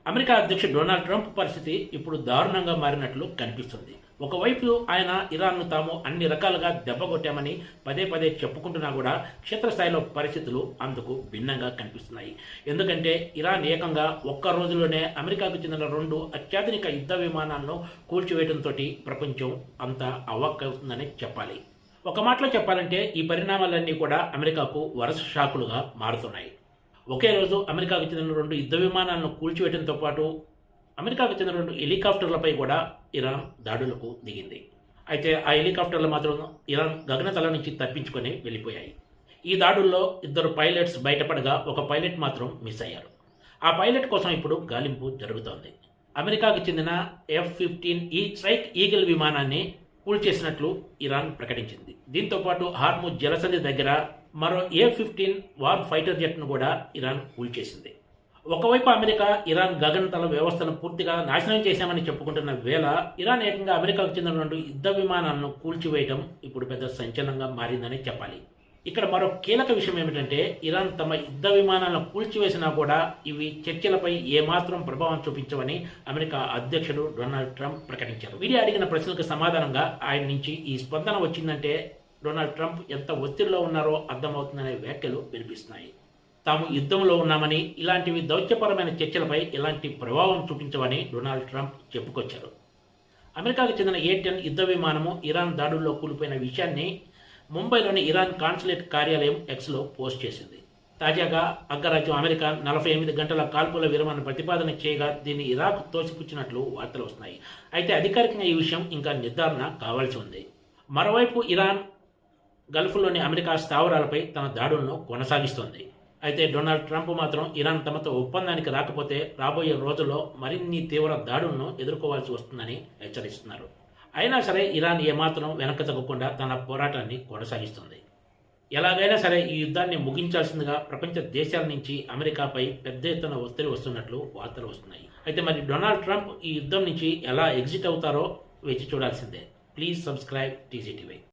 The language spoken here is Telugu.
అమెరికా అధ్యక్షుడు డొనాల్డ్ ట్రంప్ పరిస్థితి ఇప్పుడు దారుణంగా మారినట్లు కనిపిస్తుంది. ఒకవైపు ఆయన ఇరాన్ను తాము అన్ని రకాలుగా దెబ్బకొట్టామని పదే పదే చెప్పుకుంటున్నా కూడా క్షేత్రస్థాయిలో పరిస్థితులు అందుకు భిన్నంగా కనిపిస్తున్నాయి. ఎందుకంటే ఇరాన్ ఏకంగా ఒక్క రోజులోనే అమెరికాకు చెందిన 2 అత్యాధునిక యుద్ధ విమానాలను కూల్చివేయడంతో ప్రపంచం అంతా అవాక్కవుతుందని చెప్పాలి. ఒక మాటలో చెప్పాలంటే ఈ పరిణామాలన్నీ కూడా అమెరికాకు వరుస షాకులుగా మారుతున్నాయి. ఒకే రోజు అమెరికాకు చెందిన 2 యుద్ధ విమానాలను కూల్చివేయడంతో పాటు అమెరికాకు చెందిన 2 హెలికాప్టర్లపై కూడా ఇరాన్ దాడులకు దిగింది. అయితే ఆ హెలికాప్టర్లు మాత్రం ఇరాన్ గగనతల నుంచి తప్పించుకొని వెళ్ళిపోయాయి. ఈ దాడుల్లో 2 పైలట్స్ బయటపడగా ఒక పైలట్ మాత్రం మిస్ అయ్యారు. ఆ పైలట్ కోసం ఇప్పుడు గాలింపు జరుగుతోంది. అమెరికాకు చెందిన F-15E స్ట్రైక్ ఈగిల్ విమానాన్ని కూల్చేసినట్లు ఇరాన్ ప్రకటించింది. దీంతో పాటు హార్ముజ్ జలసంధి దగ్గర మరో A-15 వార్ ఫైటర్ జెట్ను కూడా ఇరాన్ కూల్చేసింది. ఒకవైపు అమెరికా ఇరాన్ గగనతల వ్యవస్థను పూర్తిగా నాశనం చేశామని చెప్పుకుంటున్న వేళ ఇరాన్ ఏకంగా అమెరికాకు చెందిన 2 యుద్ధ విమానాలను కూల్చివేయడం ఇప్పుడు పెద్ద సంచలనంగా మారిందని చెప్పాలి. ఇక్కడ మరో కీలక విషయం ఏమిటంటే ఇరాన్ తమ యుద్ధ విమానాలను కూల్చివేసినా కూడా ఇవి చర్చలపై ఏమాత్రం ప్రభావం చూపించవని అమెరికా అధ్యక్షుడు డొనాల్డ్ ట్రంప్ ప్రకటించారు. మీడియా అడిగిన ప్రశ్నలకు సమాధానంగా ఆయన నుంచి ఈ స్పందన వచ్చిందంటే డొనాల్డ్ ట్రంప్ ఎంత ఒత్తిడిలో ఉన్నారో అర్థమవుతుందనే వ్యాఖ్యలు వినిపిస్తున్నాయి. తాము యుద్ధంలో ఉన్నామని, ఇలాంటివి దౌత్యపరమైన చర్చలపై ఎలాంటి ప్రభావం చూపించవని డొనాల్డ్ ట్రంప్ చెప్పుకొచ్చారు. అమెరికాకు చెందిన A-10 యుద్ధ విమానము ఇరాన్ దాడుల్లో కూలిపోయిన విషయాన్ని ముంబైలోని ఇరాన్ కాన్సులేట్ కార్యాలయం ఎక్స్లో పోస్ట్ చేసింది. తాజాగా అగ్రరాజ్యం అమెరికా 48 గంటల కాల్పుల విరమణ ప్రతిపాదన చేయగా దీన్ని ఇరాక్ తోసిపుచ్చినట్లు వార్తలు వస్తున్నాయి. అయితే అధికారికంగా ఈ విషయం ఇంకా నిర్ధారణ కావాల్సి ఉంది. మరోవైపు ఇరాన్ గల్ఫ్లోని అమెరికా స్థావరాలపై తన దాడులను కొనసాగిస్తోంది. అయితే డొనాల్డ్ ట్రంప్ మాత్రం ఇరాన్ తమతో ఒప్పందానికి రాకపోతే రాబోయే రోజుల్లో మరిన్ని తీవ్ర దాడులను ఎదుర్కోవాల్సి వస్తుందని హెచ్చరిస్తున్నారు. అయినా సరే ఇరాన్ ఏమాత్రం వెనక్కి తగ్గకుండా తన పోరాటాన్ని కొనసాగిస్తుంది. ఎలాగైనా సరే ఈ యుద్ధాన్ని ముగించాల్సిందిగా ప్రపంచ దేశాల నుంచి అమెరికాపై పెద్ద ఎత్తున ఒత్తిడి వస్తున్నట్లు వార్తలు వస్తున్నాయి. అయితే మరి డొనాల్డ్ ట్రంప్ ఈ యుద్ధం నుంచి ఎలా ఎగ్జిట్ అవుతారో వేచి చూడాల్సిందే. Please subscribe TCTV.